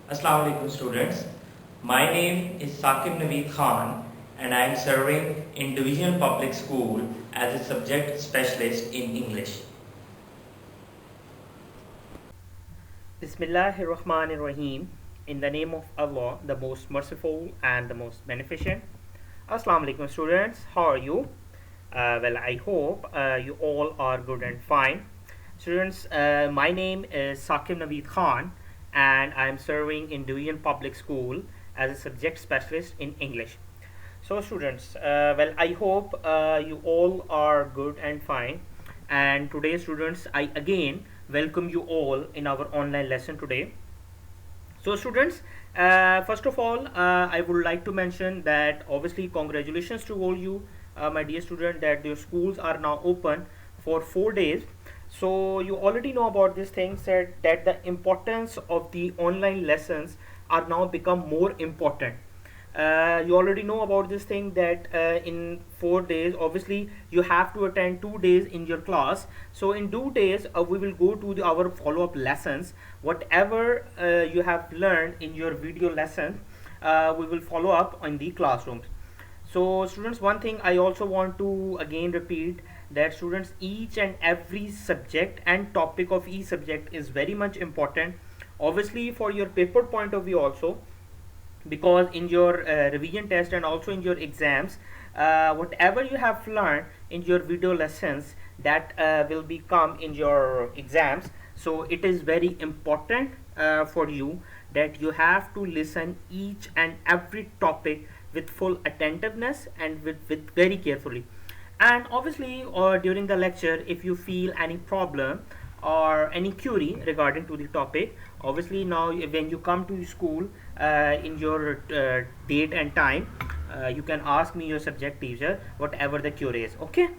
Assalamu alaikum students. My name is Saqib Naveed and I am serving in Divisional Public School as a subject specialist in English. Bismillahirrahmanirrahim. In the name of Allah, the most merciful and the most beneficent. Assalamu alaikum students. How are you? Well, I hope you all are good and fine. Students, my name is Saqib Naveed Khan and I am serving in Division Public School as a subject specialist in English. So students, well, I hope you all are good and fine. And today students, I again welcome you all in our online lesson today. So students, first of all, I would like to mention that obviously congratulations to all you, my dear student, that your schools are now open for 4 days. So you already know about these things, that the importance of the online lessons are now become more important. You already know about this thing that in 4 days obviously you have to attend 2 days in your class. So in 2 days we will go to our follow-up lessons. Whatever you have learned in your video lesson, we will follow up in the classrooms. So students, one thing I also want to again repeat, that students, each and every subject and topic of each subject is very much important, obviously for your paper point of view also, because in your revision test and also in your exams, whatever you have learned in your video lessons, that will become in your exams. So it is very important for you that you have to listen each and every topic with full attentiveness and with very carefully. And obviously during the lecture, if you feel any problem or any query regarding to the topic, obviously now when you come to school in your date and time, you can ask me, your subject teacher, whatever the query is. Okay,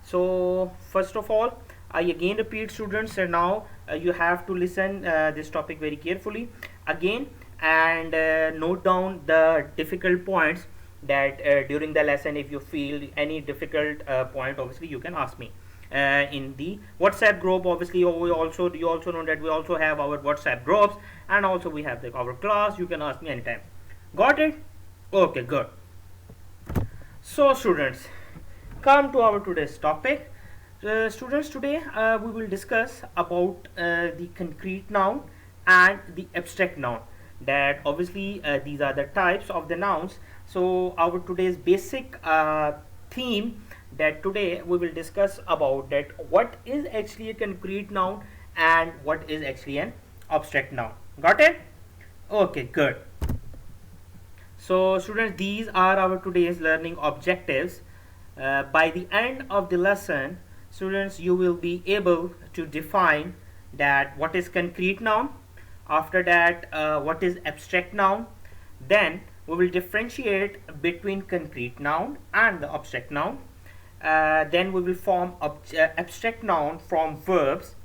so first of all, I again repeat students, and now you have to listen this topic very carefully again, and note down the difficult points, that during the lesson if you feel any difficult point, obviously you can ask me in the WhatsApp group. Obviously you also know that we also have our WhatsApp groups, and also we have our class. You can ask me anytime. Got it? Okay, good. So students, come to our today's topic. Students, today we will discuss about the concrete noun and the abstract noun. That obviously these are the types of the nouns. So our today's basic theme, that today we will discuss about that what is actually a concrete noun and what is actually an abstract noun. Got it? Okay, good. So students, these are our today's learning objectives. By the end of the lesson, students, you will be able to define that what is concrete noun, after that what is abstract noun, then we will differentiate between concrete noun and the abstract noun. Then we will form abstract noun from verbs,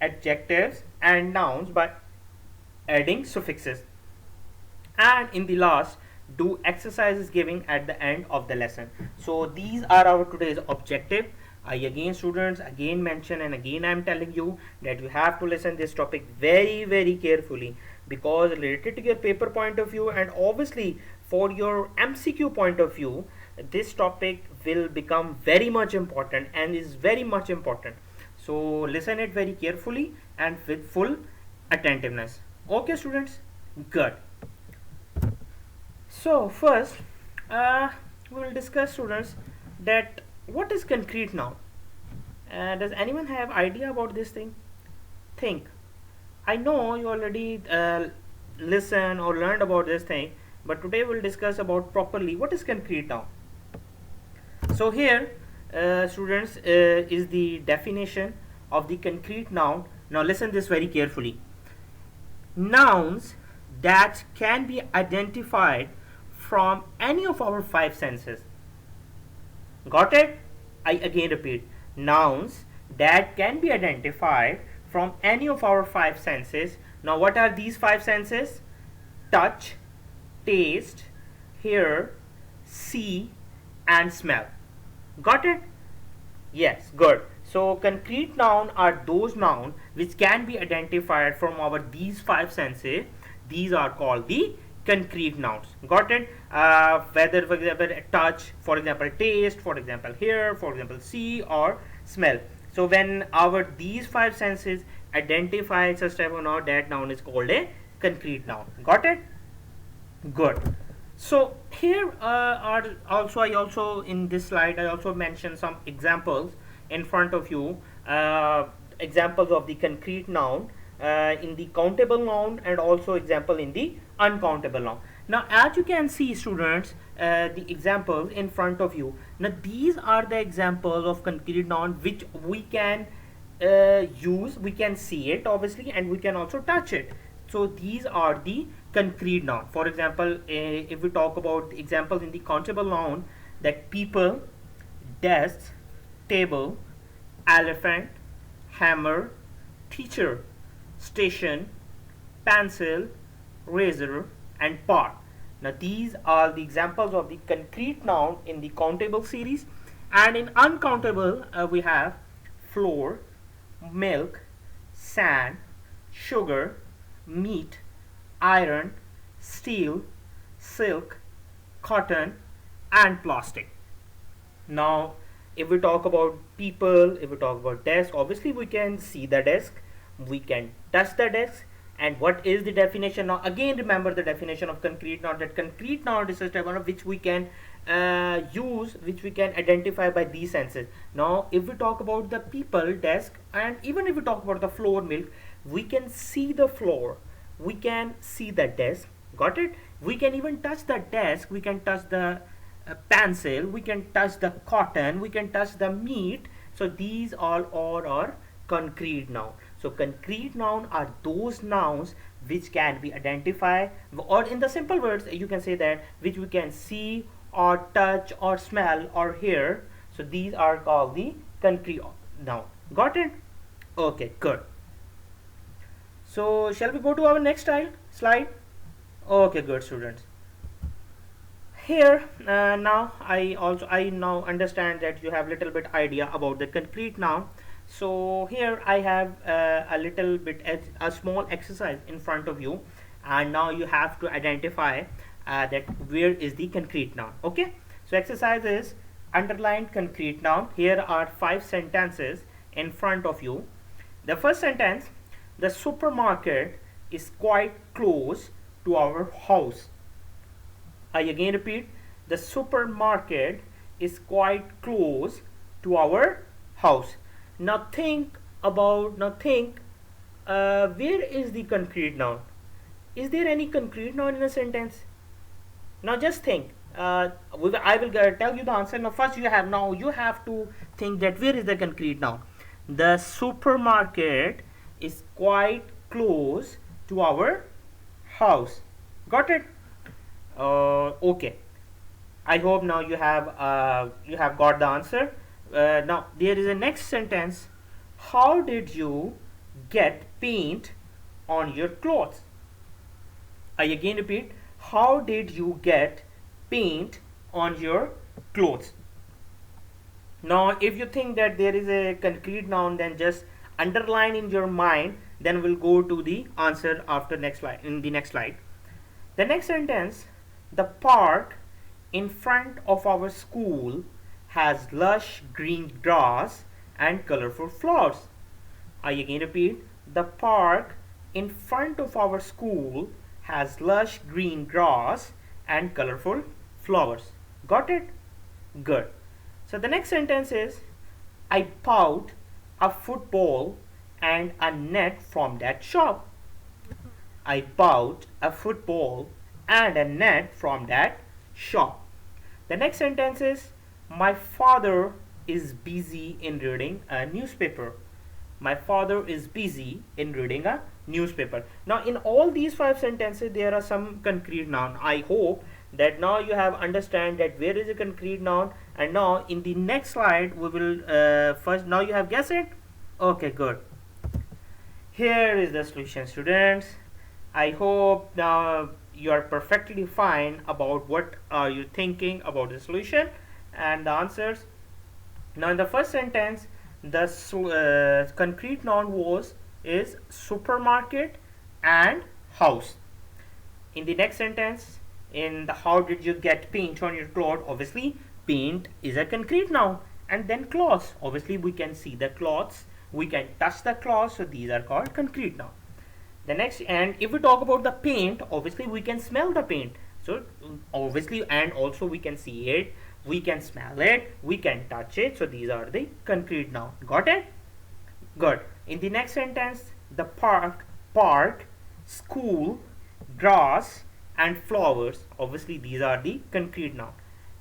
adjectives and nouns by adding suffixes, and in the last do exercises giving at the end of the lesson. So these are our today's objective. I again students again mention, and again I am telling you that you have to listen this topic very carefully, because related to your paper point of view and obviously for your MCQ point of view, this topic will become very much important and is very much important. So listen it very carefully and with full attentiveness. Okay students, good. So first we will discuss students that what is concrete noun. Does anyone have idea about this thing? Think. I know you already listen or learned about this thing, but today we'll discuss about properly what is concrete noun. So here students is the definition of the concrete noun. Now listen this very carefully. Nouns that can be identified from any of our 5 senses. Got it? I again repeat, nouns that can be identified from any of our 5 senses. Now what are these 5 senses? Touch, taste, hear, see and smell. Got it? Yes, good. So concrete noun are those nouns which can be identified from our these 5 senses. these are called the concrete nouns. Got it? Whether, for example, touch, for example, taste, for example, hear, for example, see or smell. So when our these five senses identify such type of noun, that noun is called a concrete noun. Got it? Good. So here I also in this slide I also mentioned some examples in front of you, examples of the concrete noun in the countable noun, and also example in the uncountable noun. Now as you can see, students, the examples in front of you, now these are the examples of concrete noun which we can use. We can see it obviously, and we can also touch it. So these are the concrete noun. For example, if we talk about examples in the countable noun, that people, desk, table, elephant, hammer, teacher, station, pencil, razor, and pot. Now these are the examples of the concrete noun in the countable series. And in uncountable, we have flour, milk, sand, sugar, meat, iron, steel, silk, cotton, and plastic. Now if we talk about people, if we talk about desk, obviously we can see the desk, we can touch the desk. And what is the definition? Now again, remember the definition of concrete noun, that concrete noun is a type of which we can use, which we can identify by these senses. Now if we talk about the people, desk, and even if we talk about the flour, milk, we can see the floor, we can see the desk. Got it? We can even touch the desk, we can touch the pencil, we can touch the cotton, we can touch the meat. So these all are concrete noun. So concrete noun are those nouns which can be identified, or in the simple words you can say that which we can see or touch or smell or hear. So these are called the concrete noun. Got it? Okay, good. So shall we go to our next slide? Okay, good, students. Here now I now understand that you have little bit idea about the concrete noun. So here I have a little bit a small exercise in front of you, and now you have to identify that where is the concrete noun. Okay, so exercise is underline concrete noun. Here are 5 sentences in front of you. The first sentence: the supermarket is quite close to our house. I again repeat, the supermarket is quite close to our house. Now think about, where is the concrete noun? Is there any concrete noun in a sentence? Now just think. I will tell you the answer. Now first you have to think that where is the concrete noun. The supermarket is quite close to our house. Got it? Okay. I hope now you have got the answer. Now there is a next sentence: how did you get paint on your clothes? I again repeat, how did you get paint on your clothes? Now if you think that there is a concrete noun, then just underline in your mind, then we'll go to the answer after next slide, in the next slide. The next sentence: the park in front of our school has lush green grass and colorful flowers. I again repeat, the park in front of our school has lush green grass and colorful flowers. Got it? Good. So the next sentence is: I bought a football and a net from that shop. I bought a football and a net from that shop. The next sentence is: my father is busy in reading a newspaper. My father is busy in reading a newspaper. Now in all these 5 sentences there are some concrete noun. I hope that now you have understand that where is a concrete noun, and now in the next slide we will first, now you have guessed it. Okay, good. Here is the solution, students. I hope now you are perfectly fine about what are you thinking about the solution and the answers. Now in the first sentence, the concrete noun is supermarket and house. In the next sentence, in the how did you get paint on your cloth, obviously paint is a concrete noun. And then cloths, obviously we can see the cloths, we can touch the cloths, so these are called concrete noun. The next, and if we talk about the paint, obviously we can smell the paint, so obviously, and also we can see it, we can smell it, we can touch it, so these are the concrete noun. Got it? Good. In the next sentence, the park, school, grass and flowers, obviously these are the concrete noun.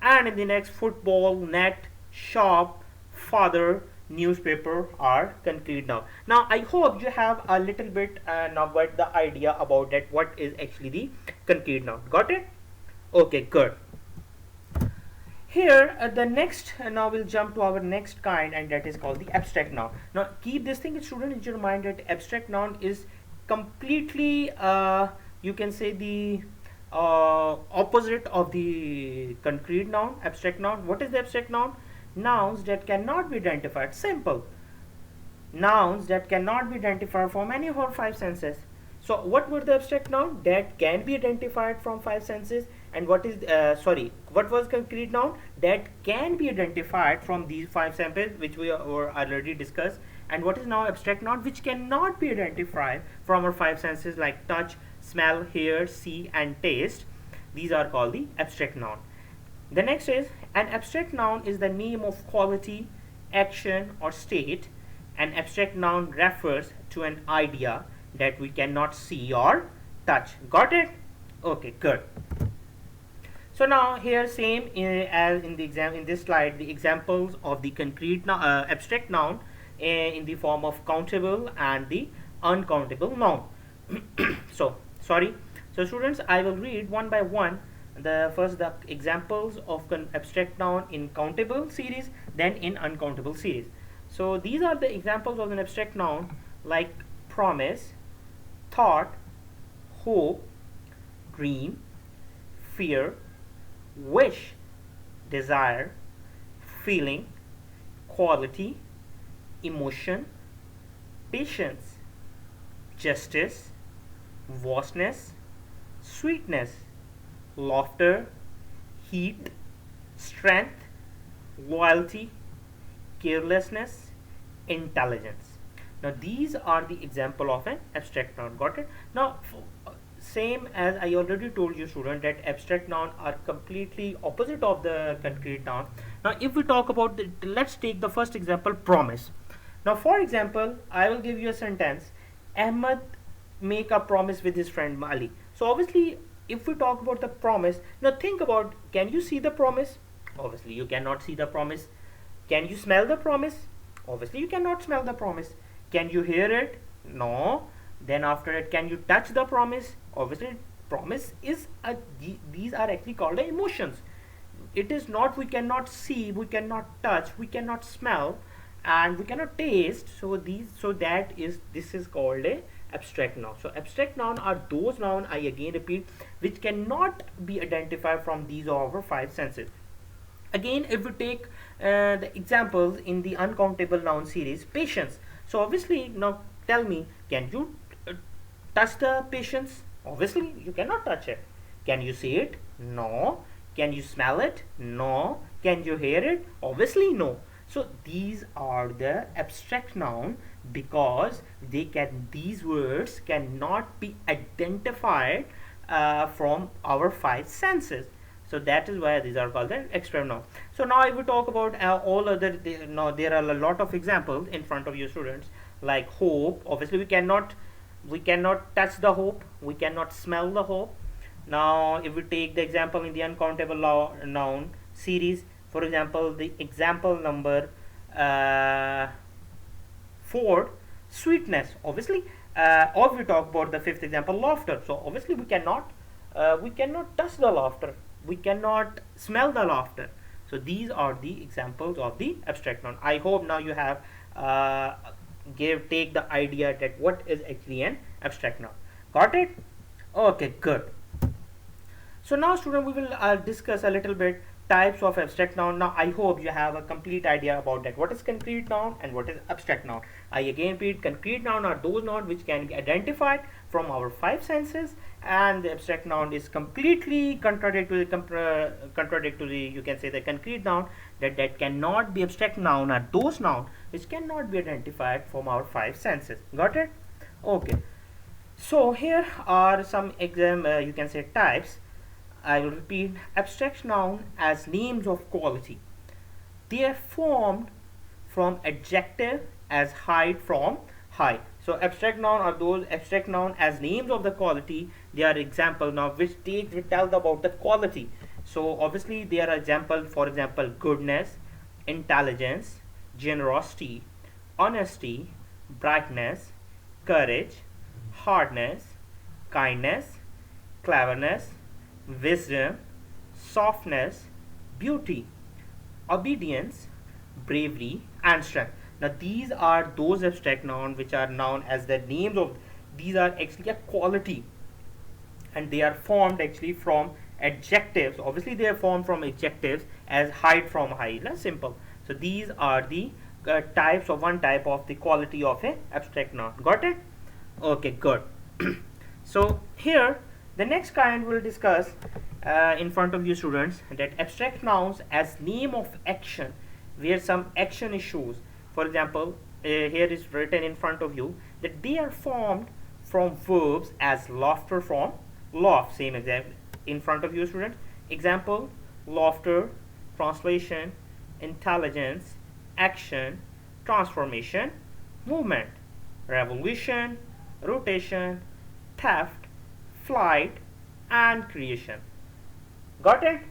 And in the next, football, net, shop, father, newspaper are concrete noun. Now I hope you have a little bit now got the idea about that what is actually the concrete noun. Got it? Okay, good. Here the next, now we'll jump to our next kind, and that is called the abstract noun. Now keep this thing, student, in your mind that abstract noun is completely you can say the opposite of the concrete noun. Abstract noun, what is the abstract noun? Nouns that cannot be identified. Simple. Nouns that cannot be identified from any of our five senses. So what were the abstract noun? That can be identified from five senses. And what is what was concrete noun? That can be identified from these five senses, which we were already discussed. And what is now abstract noun? Which cannot be identified from our five senses, like touch, smell, hear, see and taste. These are called the abstract noun. The next is, an abstract noun is the name of quality, action or state. An abstract noun refers to an idea that we cannot see or touch. Got it? Okay, good. So now here same as in the exam, in this slide, the examples of the concrete abstract noun in the form of countable and the uncountable noun. So students, I will read one by one the examples of abstract noun in countable series, then in uncountable series. So these are the examples of an abstract noun, like promise, thought, hope, dream, fear, wish, desire, feeling, quality, emotion, patience, justice, vastness, sweetness, laughter, heat, strength, loyalty, carelessness, intelligence. Now these are the example of an abstract noun. Got it? Now same as I already told you, student, that abstract noun are completely opposite of the concrete noun. Now if we talk about let's take the first example, promise. Now for example, I will give you a sentence: Ahmed make a promise with his friend Ali. So obviously if we talk about the promise, now think about, can you see the promise? Obviously you cannot see the promise. Can you smell the promise? Obviously you cannot smell the promise. Can you hear it? No. Then after it, can you touch the promise? Obviously promise is these are actually called the emotions. It is not, we cannot see, we cannot touch, we cannot smell and we cannot taste. So this is called a abstract noun. So abstract noun are those noun, I again repeat, which cannot be identified from these over five senses. Again, if we take the examples in the uncountable noun series, patience. So obviously now tell me, can you touch the patience? Obviously you cannot touch it. Can you see it? No. Can you smell it? No. Can you hear it? Obviously no. So these are the abstract noun because these words cannot be identified from our five senses. So that is why these are called the abstract noun. So now if we talk about all other, there are a lot of examples in front of you, students, like hope. Obviously we cannot touch the hope, we cannot smell the hope. Now if we take the example in the uncountable noun series, for example the example number 4, sweetness. Obviously or we talk about the fifth example, laughter. So obviously we cannot touch the laughter, we cannot smell the laughter. So these are the examples of the abstract noun. I hope now you have take the idea that what is actually an abstract noun. Got it? Okay, good. So now student, we will discuss a little bit types of abstract noun. Now I hope you have a complete idea about that, what is concrete noun and what is abstract noun. I again repeat, concrete noun are those nouns which can be identified from our five senses, and the abstract noun is completely contradictory, you can say the concrete noun, that cannot be abstract noun are those nouns which cannot be identified from our five senses. Got it? Okay, so here are some you can say types. I will repeat: abstract noun as names of quality. They are formed from adjective as height from high. So abstract noun are those abstract noun as names of the quality. They are example now which tell about the quality. So obviously they are example, for example, goodness, intelligence, generosity, honesty, brightness, courage, hardness, kindness, cleverness, wisdom, softness, beauty, obedience, bravery, and strength. Now these are those abstract nouns which are known as the names of, these are actually a quality, and they are formed actually from adjectives. Obviously they are formed from adjectives as height from high. That's simple. So these are the types of one type of the quality of a abstract noun. Got it? Okay, good. So here the next kind we'll discuss in front of you students, that abstract nouns as name of action where some action is shows. For example, here is written in front of you that they are formed from verbs as laughter from laugh. Same example in front of you students. Example: laughter, translation, intelligence, action, transformation, movement, revolution, rotation, theft, flight, and creation. Got it?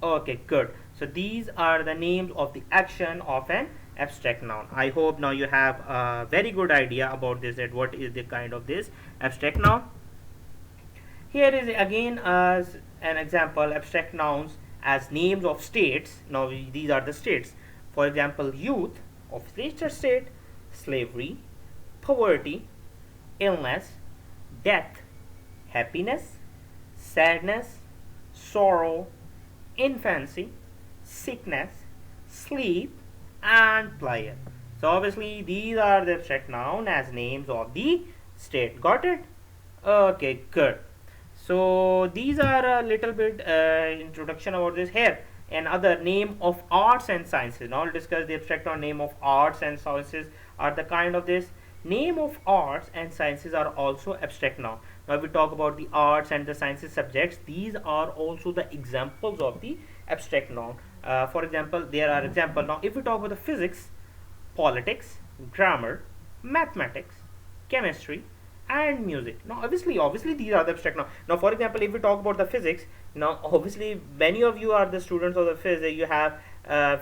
Okay, good. So these are the names of the action of an abstract noun. I hope now you have a very good idea about this, that what is the kind of this abstract noun. Here is again as an example abstract nouns as names of states. Now these are the states. For example, youth of future state, slavery, poverty, illness, death, happiness, sadness, sorrow, infancy, sickness, sleep, and pleasure. So obviously these are the abstract noun as names of the state. Got it? Okay, good. So these are a little bit introduction about this. Here another name of arts and sciences. Now I'll discuss the abstract noun name of arts and sciences are the kind of this. Name of arts and sciences are also abstract noun. Now we talk about the arts and the sciences subjects. These are also the examples of the abstract noun. For example, there are examples. Now if we talk about the physics, politics, grammar, mathematics, chemistry, and music. Now obviously these are the abstract noun. Now for example, if we talk about the physics, now obviously many of you are the students of the physics. You have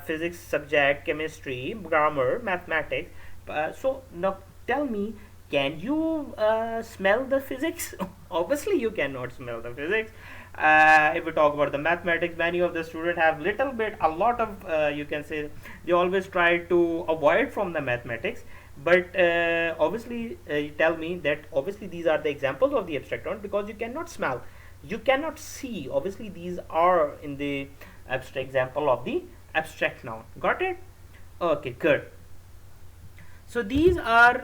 physics subject, chemistry, grammar, mathematics. So now tell me, can you smell the physics? Obviously you cannot smell the physics. If we talk about the mathematics, many of the students have a lot of you can say they always try to avoid from the mathematics. But obviously tell me that obviously these are the examples of the abstract noun, because you cannot smell, you cannot see. Obviously these are in the abstract example of the abstract noun. Got it? Okay, good. So these are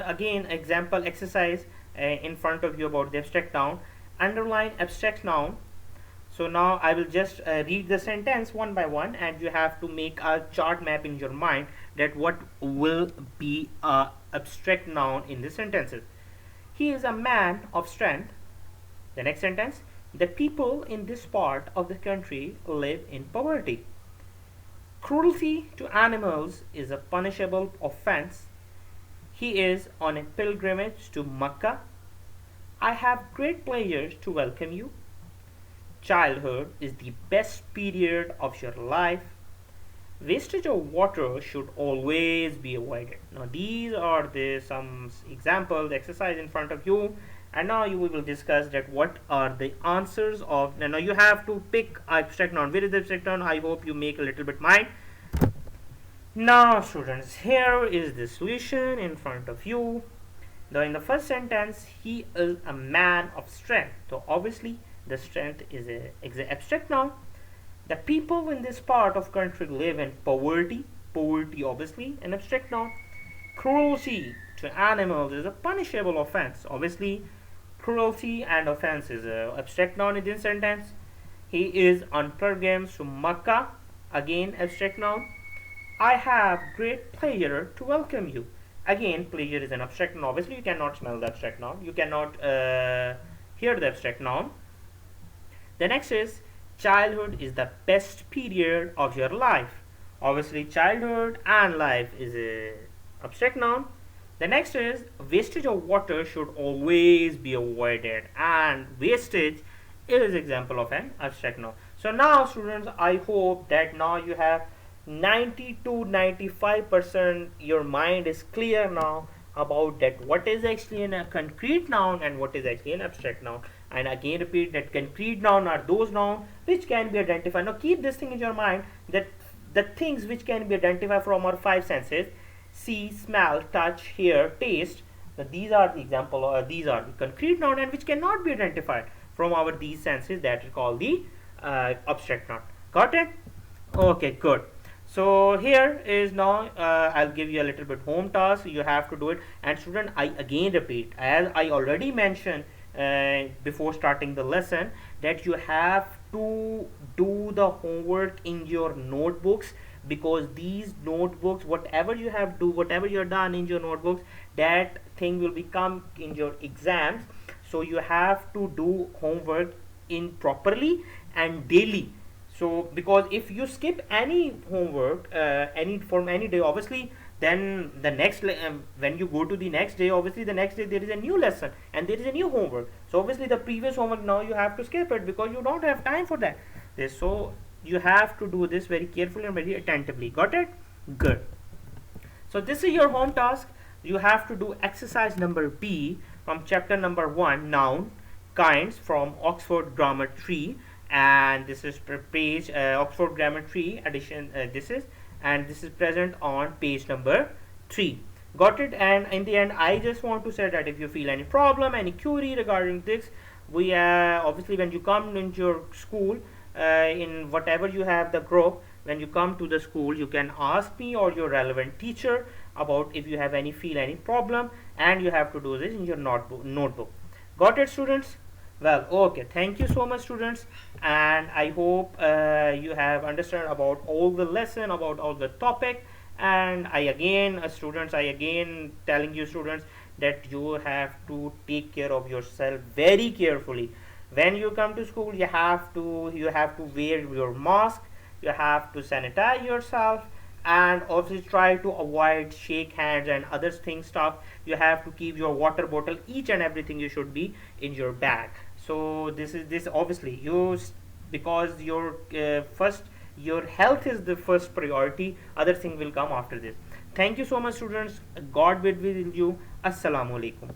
again example exercise in front of you about the abstract noun. Underline abstract noun. So now I will just read the sentence one by one, and you have to make a chart map in your mind that what will be a abstract noun in the sentences. He is a man of strength. The next sentence: the people in this part of the country live in poverty. Cruelty to animals is a punishable offense. He is on a pilgrimage to Mecca. I have great pleasure to welcome you. Childhood is the best period of your life. Wastage of water should always be avoided. Now these are the some examples exercise in front of you, and now we will discuss that what are the answers of. Now you have to pick abstract noun. Where is the abstract noun? I hope you make a little bit mind. Now students, here is the solution in front of you. Now in the first sentence, he is a man of strength. So obviously the strength is a abstract noun. The people in this part of country live in poverty. Poverty obviously an abstract noun. Cruelty to animals is a punishable offense. Obviously cruelty and offenses. Abstract noun in this sentence. He is on pilgrims to Makkah. Again, abstract noun. I have great pleasure to welcome you. Again, pleasure is an abstract noun. Obviously, you cannot smell the abstract noun. You cannot hear the abstract noun. The next is childhood is the best period of your life. Obviously, childhood and life is a abstract noun. The next is wastage of water should always be avoided, and wastage is example of an abstract noun. So now students, I hope that now you have 90 to 95% your mind is clear now about that what is actually a concrete noun and what is actually an abstract noun. And again repeat that concrete noun are those nouns which can be identified. Now keep this thing in your mind that the things which can be identified from our five senses: see, smell, touch, hear, taste. Now these are the example, these are the concrete noun, and which cannot be identified from our these senses, that is called the abstract noun. Got it? Okay, good. So here is now I'll give you a little bit home task. You have to do it. And student, I again repeat, as I already mentioned before starting the lesson, that you have to do the homework in your notebooks, because these notebooks, whatever you have do, whatever you're done in your notebooks, that thing will become in your exams. So you have to do homework in properly and daily. So because if you skip any homework any day, obviously then the next when you go to the next day, obviously the next day there is a new lesson and there is a new homework. So obviously the previous homework now you have to skip it because you don't have time for that. So you have to do this very carefully and very attentively. Got it? Good. So this is your home task. You have to do exercise number B from chapter number 1, noun kinds, from Oxford Grammar Tree. And this is page Oxford Grammar Tree edition. This is present on page number 3. Got it? And in the end, I just want to say that if you feel any problem, any query regarding this, we obviously when you come into your school, in whatever you have the group, when you come to the school, you can ask me or your relevant teacher about if you have any problem, and you have to do this in your notebook. Got it, students? Well, okay, thank you so much, students, and I hope you have understood about all the lesson, about all the topic. And I again telling you, students, that you have to take care of yourself very carefully. When you come to school, you have to wear your mask, you have to sanitize yourself, and also try to avoid shake hands and other things stuff. You have to keep your water bottle, each and everything you should be in your bag. So this obviously because your your health is the first priority, other thing will come after this. Thank you so much, students. God be with you. Assalamu alaikum.